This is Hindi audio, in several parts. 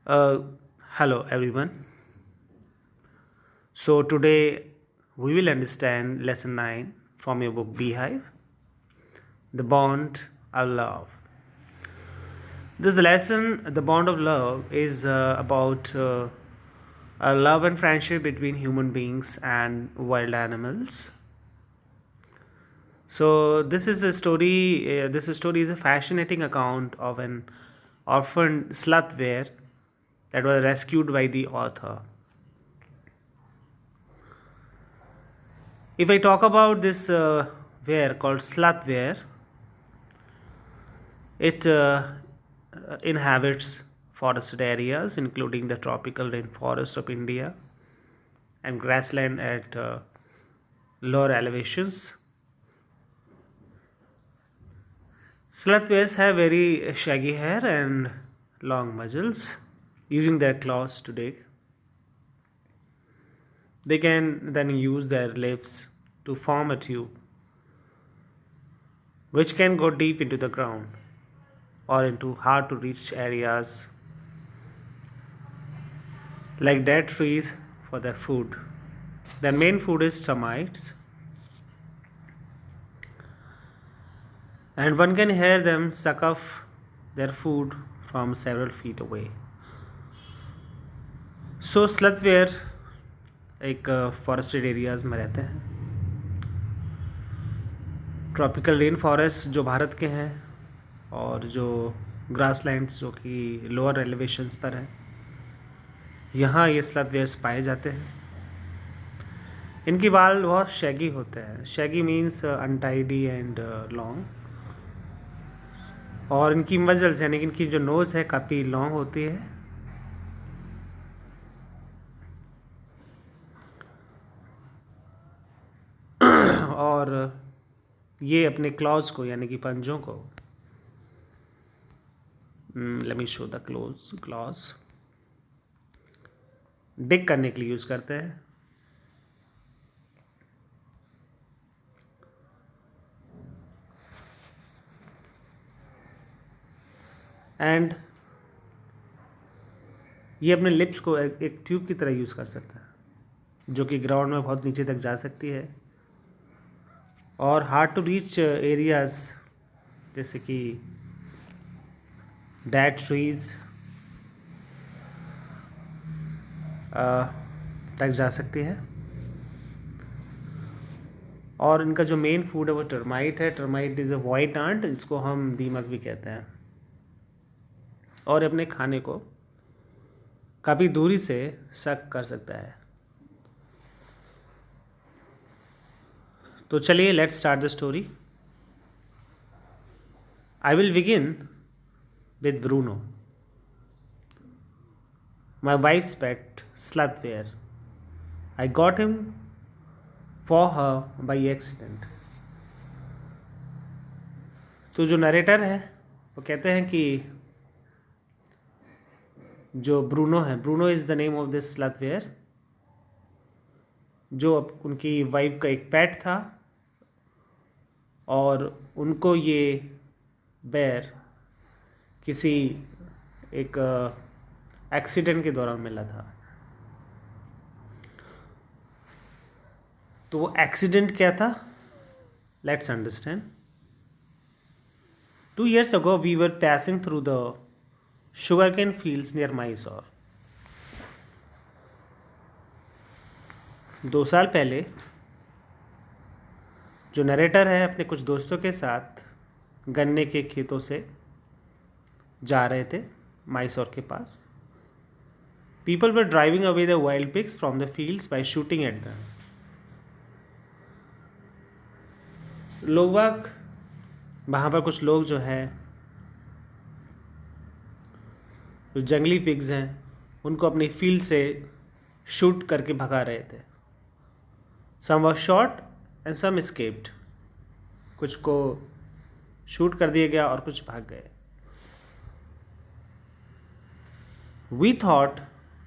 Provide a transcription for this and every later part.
Uh, Hello everyone. So today we will understand lesson 9 from your book Beehive, The Bond of Love. This lesson, The Bond of Love, is about a love and friendship between human beings and wild animals. So this story is a fascinating account of an orphaned sloth bear that was rescued by the author. If I talk about this ware called slothware, it inhabits forested areas, including the tropical rainforest of India and grassland at lower elevations. Slothwares have very shaggy hair and long muzzles, using their claws to dig. They can then use their lips to form a tube, which can go deep into the ground or into hard to reach areas like dead trees for their food. Their main food is termites, and one can hear them suck off their food from several feet away. सो स्लथवेयर एक फॉरेस्टेड एरियाज में रहते हैं. ट्रॉपिकल रेन फॉरेस्ट जो भारत के हैं और जो ग्रासलैंड्स जो कि लोअर एलिवेशंस पर हैं, यहाँ ये स्लथवेयर्स पाए जाते हैं. इनकी बाल बहुत शैगी होते हैं. Shaggy means untidy and long. और इनकी मजल्स यानी कि इनकी जो नोज़ है काफ़ी लॉन्ग होती है. और ये अपने क्लॉज को यानी कि पंजों को, let me show the claws, dig करने के लिए यूज़ करते हैं. एंड ये अपने लिप्स को एक ट्यूब की तरह यूज़ कर सकता है, जो कि ग्राउंड में बहुत नीचे तक जा सकती है. और हार्ड टू रीच एरियाज जैसे कि डेड ट्रीज तक जा सकती है. और इनका जो मेन फूड है वो टर्माइट है. Termite is a white ant, जिसको हम दीमक भी कहते हैं. और अपने खाने को काफ़ी दूरी से सक कर सकता है. तो चलिए let's start the story. I will begin with Bruno, my wife's pet Slothbear. I got him for her by accident. तो जो नरेटर है वो कहते हैं कि जो ब्रूनो है, Bruno is the name of this sloth bear, जो उनकी वाइफ का एक पेट था और उनको ये बेर किसी एक एक्सीडेंट के दौरान मिला था. तो वो एक्सीडेंट क्या था, let's understand. 2 years ago we were passing through the sugarcane fields near Mysore. 2 साल पहले जो नरेटर है अपने कुछ दोस्तों के साथ गन्ने के खेतों से जा रहे थे मैसूर के पास. People were driving away the wild pigs from the fields by shooting at them. लोग बाग वहाँ पर कुछ लोग जो है, जो जंगली पिग्स हैं, उनको अपनी फील्ड से शूट करके भगा रहे थे. सम वर शॉट एंड सम एस्केप्ड. कुछ को शूट कर दिया गया और कुछ भाग गए. We thought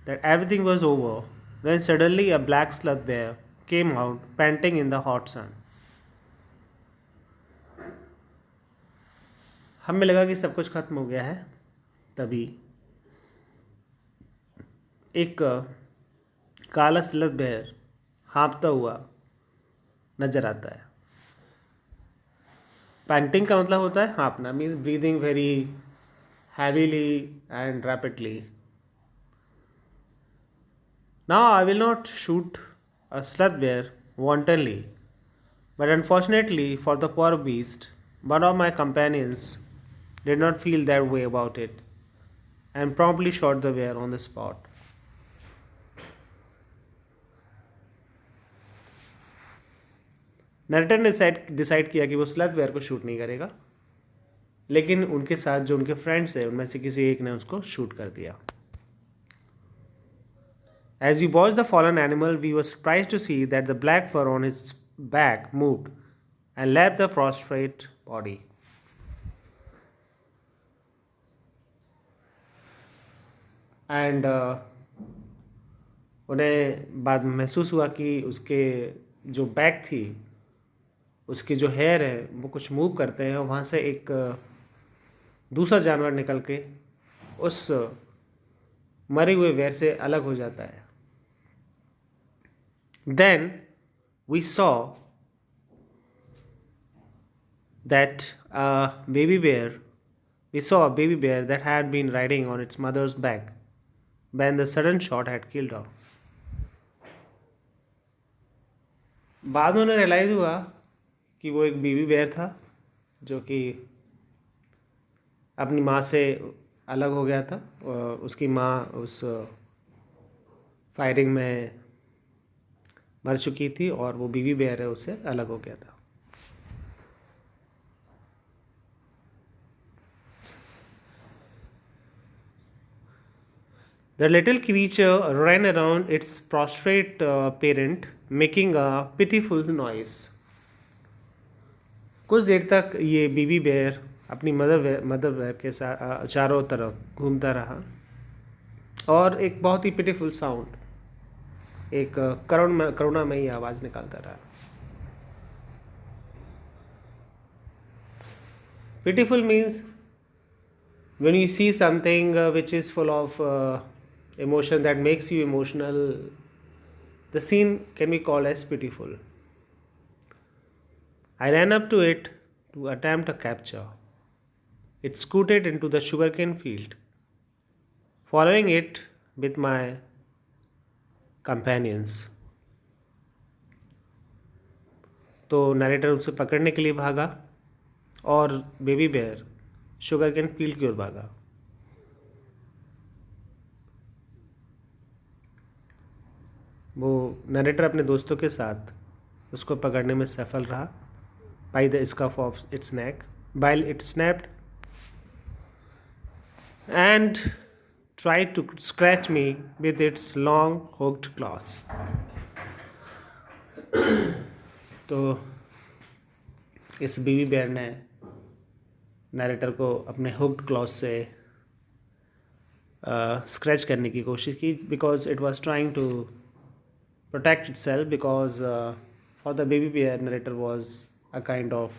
that everything was over when suddenly a black sloth bear came out panting in the hot sun. हमें लगा कि सब कुछ खत्म हो गया है. तभी एक काला स्लथ बेयर हाँफता हुआ नजर आता है। पैंटिंग का मतलब होता है हाँफना, means breathing very heavily and rapidly. Now I will not shoot a sloth bear wantonly, but unfortunately for the poor beast, one of my companions did not feel that way about it and promptly shot the bear on the spot. Narrator ने डिसाइड किया कि वो स्लथ बेयर को शूट नहीं करेगा, लेकिन उनके साथ जो उनके फ्रेंड्स हैं उनमें से किसी एक ने उसको शूट कर दिया। As we watched the fallen animal, we were surprised to see that the black fur on its back moved and lapped the prostrate body. And उन्हें बाद में महसूस हुआ कि उसके जो बैक थी उसकी जो हेयर है वो कुछ मूव करते हैं और वहाँ से एक दूसरा जानवर निकल के उस मरे हुए बेर से अलग हो जाता है। Then we saw that we saw a baby bear that had been riding on its mother's back when the sudden shot had killed her. बाद में उन्हें रियलाइज़ हुआ कि वो एक बेबी बेयर था जो कि अपनी माँ से अलग हो गया था। उसकी माँ उस फायरिंग में मर चुकी थी और वो बेबी बेयर है उससे अलग हो गया था। The little creature ran around its prostrate parent, making a pitiful noise. कुछ देर तक ये बेबी बेयर अपनी मदर बेयर के साथ चारों तरफ घूमता रहा और एक बहुत ही पिटीफुल साउंड, एक करुणामयी आवाज़ निकालता रहा। Pitiful means when you see something which is full of emotion that makes you emotional, the scene can be called as pitiful. I ran up to it to attempt a capture. It scooted into the sugarcane field, following it with my companions. तो नरेटर उसे पकड़ने के लिए भागा और बेबी बेयर शुगरकेन फील्ड की ओर भागा। वो नरेटर अपने दोस्तों के साथ उसको पकड़ने में सफल रहा। By the scuff of its neck while it snapped and tried to scratch me with its long hooked claws. तो इस बेबी बेयर ने नरेटर को अपने हुक्ड क्लॉज से स्क्रैच करने की कोशिश की because it was trying to protect itself because for the baby bear narrator was a kind of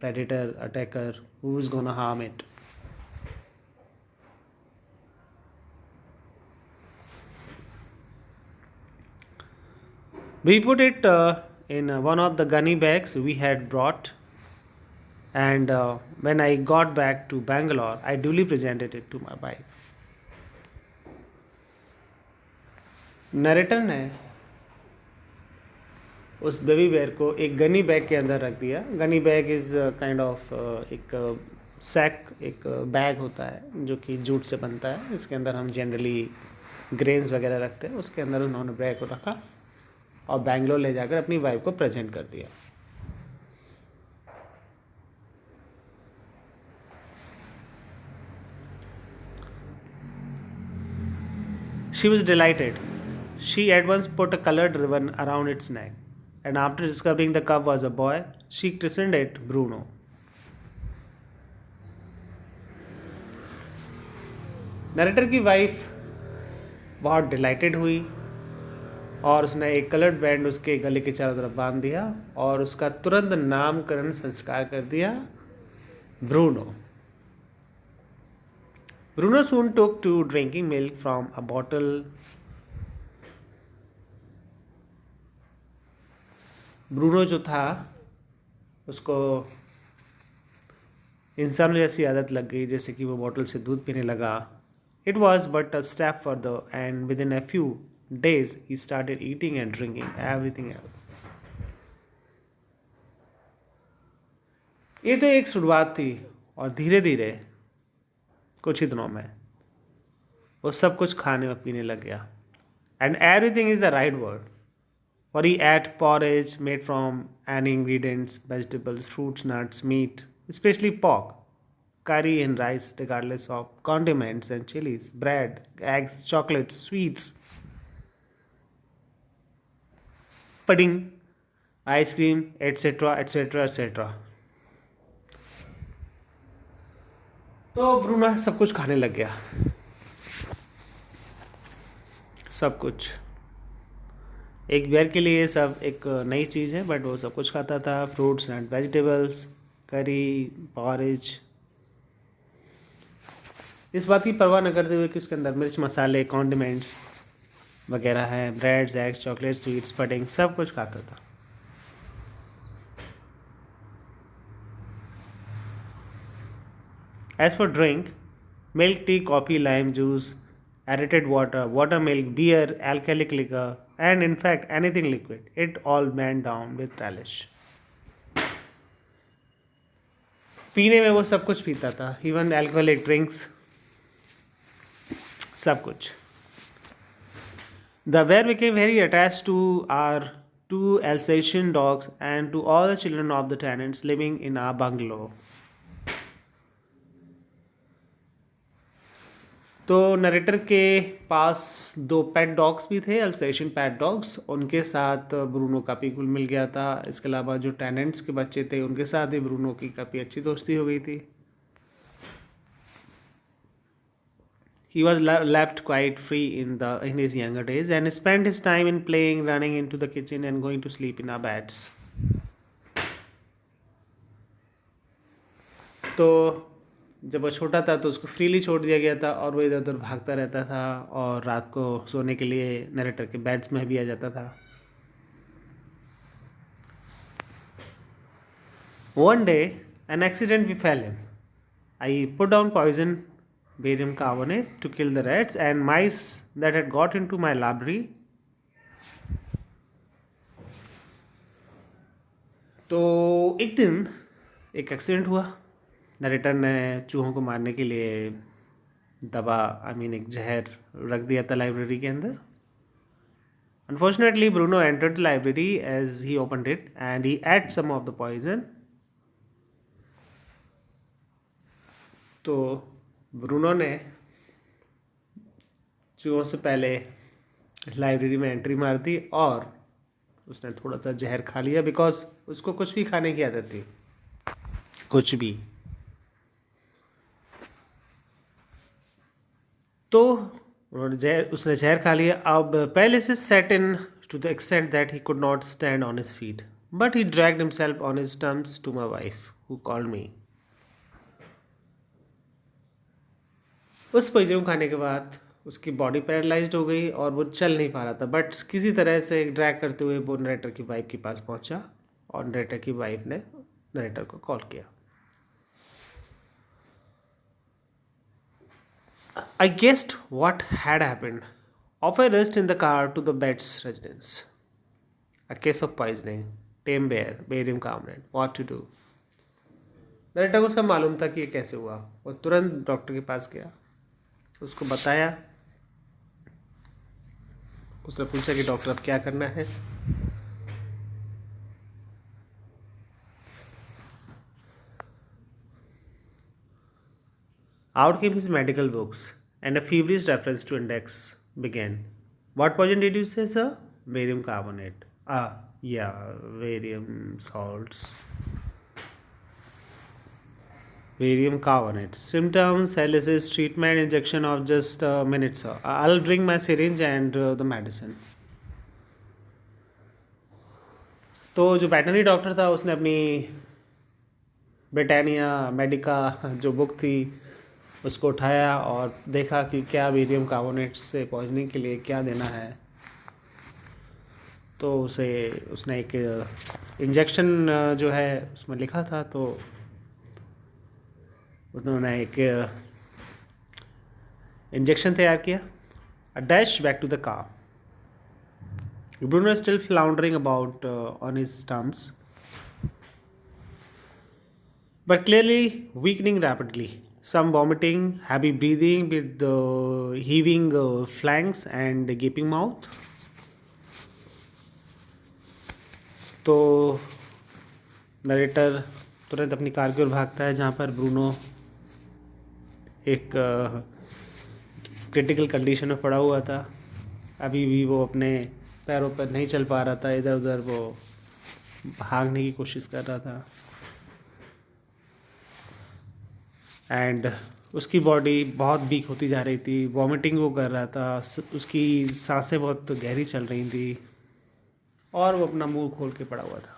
predator attacker who is gonna harm it. We put it in one of the gunny bags we had brought, and when I got back to Bangalore I duly presented it to my wife. Narrator ने उस बेबी बेयर को एक गनी बैग के अंदर रख दिया। Gunny bag is kind of एक सैक, एक बैग होता है जो कि जूट से बनता है। इसके अंदर हम जनरली ग्रेन्स वगैरह रखते हैं। उसके अंदर उन्होंने बैग को रखा और बेंगलोर ले जाकर अपनी वाइफ को प्रेजेंट कर दिया। She was delighted. She at once put a colored ribbon around its neck, and after discovering the cub was a boy, she christened it Bruno. Narrator की वाइफ बहुत डिलाइटेड हुई और उसने एक कलर्ड बैंड उसके गले के चारों तरफ बांध दिया और उसका तुरंत नामकरण संस्कार कर दिया Bruno. Bruno soon took to drinking milk from a bottle. Bruno जो था उसको इंसान जैसी आदत लग गई, जैसे कि वो बॉटल से दूध पीने लगा. It was but a step further and with in a few days he started eating and drinking everything else. ये तो एक शुरुआत थी और धीरे धीरे कुछ ही दिनों में वो सब कुछ खाने और पीने लग गया. And everything is the right word, for he ate porridge made from any ingredients, vegetables, fruits, nuts, meat, especially pork, curry and rice regardless of condiments and chilies, bread, eggs, chocolates, sweets, pudding, ice cream, etc., etc., etc. तो ब्रूनो सब कुछ खाने लग गया, सब कुछ. एक बेर के लिए सब एक नई चीज़ है, बट वो सब कुछ खाता था. फ्रूट्स एंड वेजिटेबल्स, करी, पॉरेज, इस बात की परवाह न करते हुए कि उसके अंदर मिर्च मसाले, कॉन्डिमेंट्स वगैरह हैं, breads, eggs, chocolate, sweets, pudding, सब कुछ खाता था. As for drink, milk, tea, coffee, lime juice, aerated water, buttermilk, beer, alcoholic liquor, and in fact anything liquid, it all went down with relish. पीने में वो सब कुछ पीता था, इवन alcoholic drinks, सब कुछ. The bear became very attached to our two Alsatian dogs and to all the children of the tenants living in our bungalow. तो नरेटर के पास 2 पेट डॉग्स भी थे, अल्सेशियन पेट डॉग्स. उनके साथ ब्रूनो काफ़ी घुल मिल गया था. इसके अलावा जो टेनेंट्स के बच्चे थे उनके साथ भी ब्रूनो की काफ़ी अच्छी दोस्ती हो गई थी. He was left quite free in his younger days and spent his time in playing, running into the kitchen and going to sleep in our beds. तो जब वो छोटा था तो उसको फ्रीली छोड़ दिया गया था और वो इधर उधर भागता रहता था और रात को सोने के लिए नरेटर के बेड्स में भी आ जाता था. One day, an accident befell him. I put down poison barium carbonate to kill the rats and mice that had got into my library. तो एक दिन एक एक्सीडेंट हुआ. नरेटर ने चूहों को मारने के लिए दवा, एक जहर रख दिया था लाइब्रेरी के अंदर. Unfortunately, Bruno entered the library as he opened it and he ate some of the poison. तो ब्रूनो ने चूहों से पहले लाइब्रेरी में एंट्री मार दी और उसने थोड़ा सा जहर खा लिया, बिकॉज उसको कुछ भी खाने की आदत थी, कुछ भी. तो उसने जहर खा लिया. अब paralysis set in to the extent that he could not stand on his feet, but he dragged himself on his terms to my wife who called me. उस पोइजन खाने के बाद उसकी बॉडी पैरालाइज्ड हो गई और वो चल नहीं पा रहा था, बट किसी तरह से ड्रैग करते हुए वो नरेटर की वाइफ के पास पहुंचा और नरेटर की वाइफ ने नरेटर को कॉल किया. I guessed what had happened. Off I rushed in the car to the Betts residence. A case of poisoning. Tame bear, barium carbonate. What to do? Narrator को सब मालूम था कि ये कैसे हुआ. वो तुरंत डॉक्टर के पास गया, उसको बताया. उसने पूछा कि डॉक्टर अब क्या करना है. Out came his medical books and a feverish reference to index began. What poison did you say, sir? Barium carbonate. Yeah, barium salts. Barium carbonate. Symptoms, dialysis, treatment, injection of just a minute, sir. I'll bring my syringe and the medicine. तो जो वेटनरी डॉक्टर था उसने अपनी ब्रिटानिया मेडिका जो बुक थी उसको उठाया और देखा कि क्या बेरियम कार्बोनेट से पहुंचने के लिए क्या देना है। तो उसने एक इंजेक्शन जो है उसमें लिखा था, तो उन्होंने एक इंजेक्शन तैयार किया। A dash back to the car. Bruno is still floundering about on his stumps, but clearly weakening rapidly. Some vomiting, heavy breathing with heaving flanks and gaping mouth. तो नरेटर तुरंत अपनी कार की ओर भागता है जहाँ पर ब्रूनो एक क्रिटिकल कंडीशन में पड़ा हुआ था। अभी भी वो अपने पैरों पर नहीं चल पा रहा था, इधर उधर वो भागने की कोशिश कर रहा था। एंड उसकी बॉडी बहुत वीक होती जा रही थी, वॉमिटिंग वो कर रहा था, उसकी सांसें बहुत गहरी चल रही थी और वो अपना मुंह खोल के पड़ा हुआ था।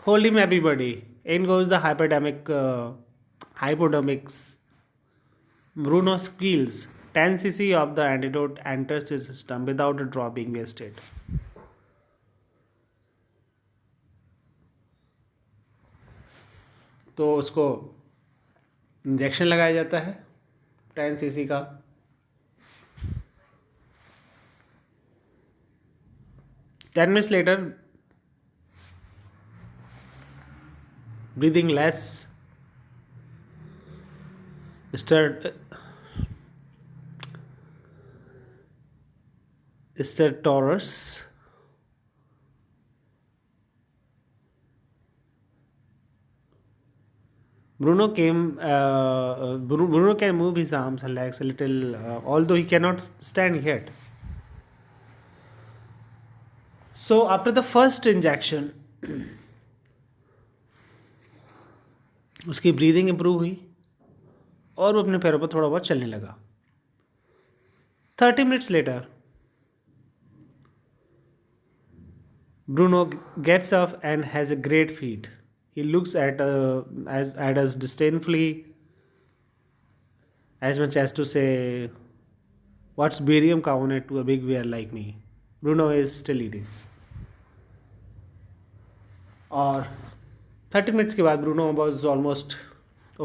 Hold him everybody. In goes the hypodermics. Bruno squeals. 10 cc of the antidote enters his system without a drop being wasted. तो उसको इंजेक्शन लगाया जाता है 10 cc का। Ten minutes later, breathing less, stertorous, Bruno can move his arms and legs a little, although he cannot stand yet. So after the first injection, उसकी ब्रीदिंग इम्प्रूव हुई और वो अपने पैरों पर थोड़ा बहुत चलने लगा। 30 minutes later, Bruno gets up and has a great feat. He looks at us disdainfully, as much as to say, "What's barium carbonate to a big bear like me?" Bruno is still eating. और 30 minutes के बाद Bruno was almost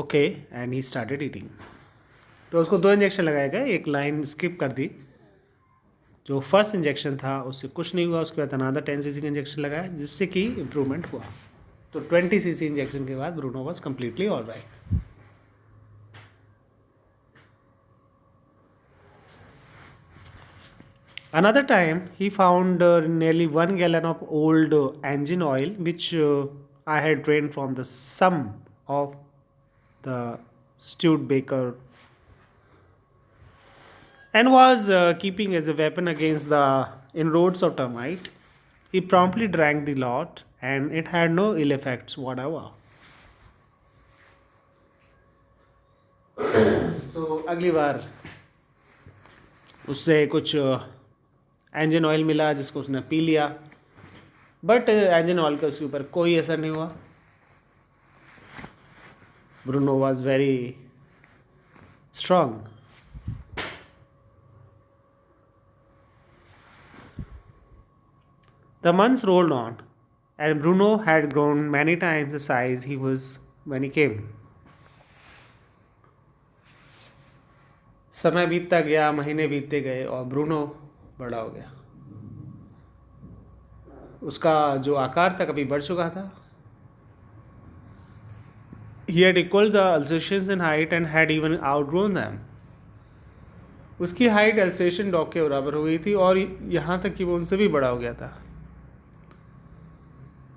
okay and he started eating. तो उसको 2 इंजेक्शन लगाए गए, एक लाइन स्किप कर दी। जो फर्स्ट इंजेक्शन था उससे कुछ नहीं हुआ, उसके बाद अनादर 10 cc का इंजेक्शन लगाया जिससे कि इम्प्रूवमेंट हुआ। तो 20 cc इंजेक्शन के बाद Bruno was completely all right. Another time, he found nearly 1 gallon of old engine oil, which I had drained from the sum of the Studebaker and was keeping as a weapon against the inroads of termite. He promptly drank the lot, and it had no ill effects whatever. तो अगली बार उससे कुछ इंजन ऑयल मिला जिसको उसने पी लिया, बट इंजन ऑयल का उसके ऊपर कोई असर नहीं हुआ। Bruno was very strong. The months rolled on, and Bruno had grown many times the size he was when he came. समय बीतता गया, महीने बीतते गए और ब्रूनो बड़ा हो गया। उसका जो आकार था कभी बढ़ चुका था। He had equaled the Alsatians in height and had even outgrown them. उसकी हाइट अल्सेशियन डॉग के बराबर हो गई थी और यहाँ तक कि वो उनसे भी बड़ा हो गया था।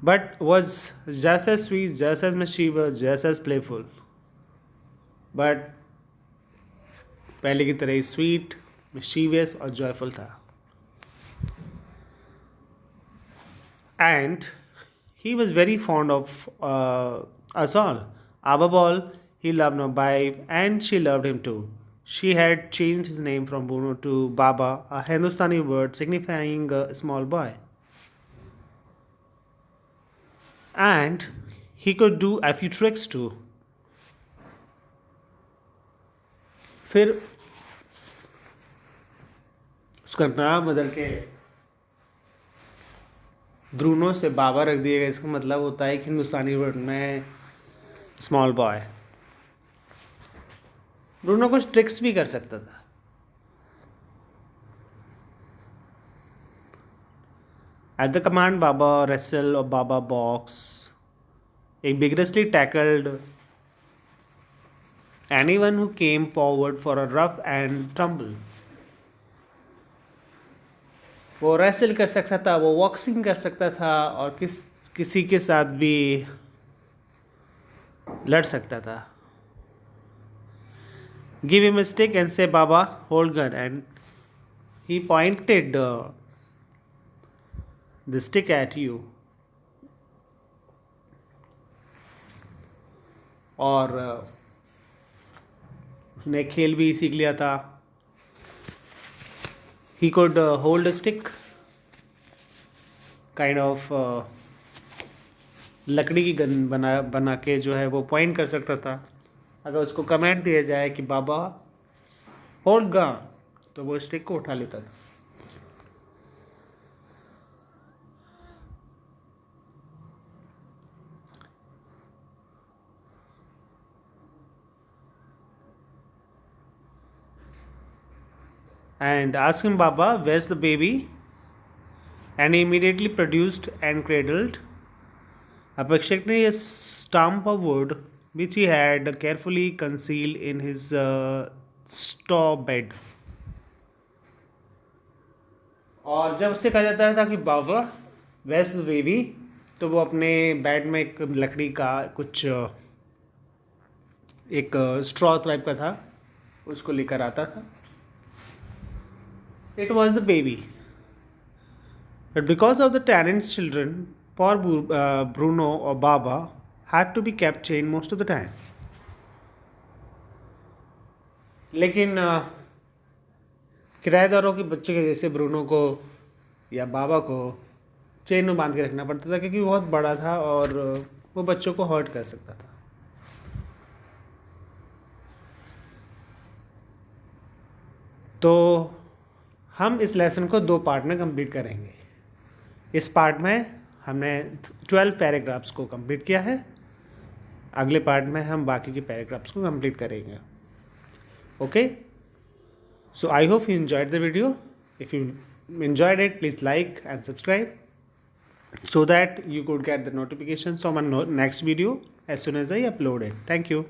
But was just as sweet, just as mischievous, just as playful. But पहले की तरह ही स्वीट, मिशीवियस और जॉयफुल था। And he was very fond of us all. Above all, he loved my wife and she loved him too. She had changed his name from Bruno to Baba, a Hindustani word signifying a small boy. And He could do a few tricks too. फिर उसका नाम बदल के ब्रूनो से बाबा रख दिया गया। इसका मतलब होता है कि हिंदुस्तानी वर्ड में स्मॉल बॉय। ब्रूनो कुछ ट्रिक्स भी कर सकता था। At the command Baba wrestle or Baba box, he vigorously tackled anyone who came forward for a rough and tumble. वो रेसल कर सकता था, वो बॉक्सिंग कर सकता था और किसी के साथ भी लड़ सकता था। Give him a stick and say Baba hold gun, and he pointed the stick at you. और उसने खेल भी सीख लिया था। He could hold a stick, kind of लकड़ी की गन बना के जो है वो पॉइंट कर सकता था। अगर उसको कमांड दिया जाए कि बाबा होल्ड गन, तो वो स्टिक को उठा लेता था। And asked him, Baba, where's the baby? And he immediately produced and cradled affectionately a stump of wood which he had carefully concealed in his straw bed. और जब उससे कहा जाता था कि बाबा where's the baby, तो वो अपने बेड में एक लकड़ी का कुछ एक स्ट्रॉ टाइप का था, उसको लेकर आता था। It was the baby. But because of the tenant's children, poor Bruno or Baba had to be kept chained most of the time. लेकिन किराएदारों के बच्चे के जैसे ब्रूनो को या बाबा को चेन में बांध के रखना पड़ता था, क्योंकि वो बहुत बड़ा था और वो बच्चों को हर्ट कर सकता था। तो हम इस लेसन को 2 पार्ट में कंप्लीट करेंगे। इस पार्ट में हमने 12 पैराग्राफ्स को कंप्लीट किया है। अगले पार्ट में हम बाकी के पैराग्राफ्स को कंप्लीट करेंगे। Okay, so I hope you enjoyed the video. If you enjoyed it, please like and subscribe so that you could get the notifications from my next video as soon as I upload it. Thank you.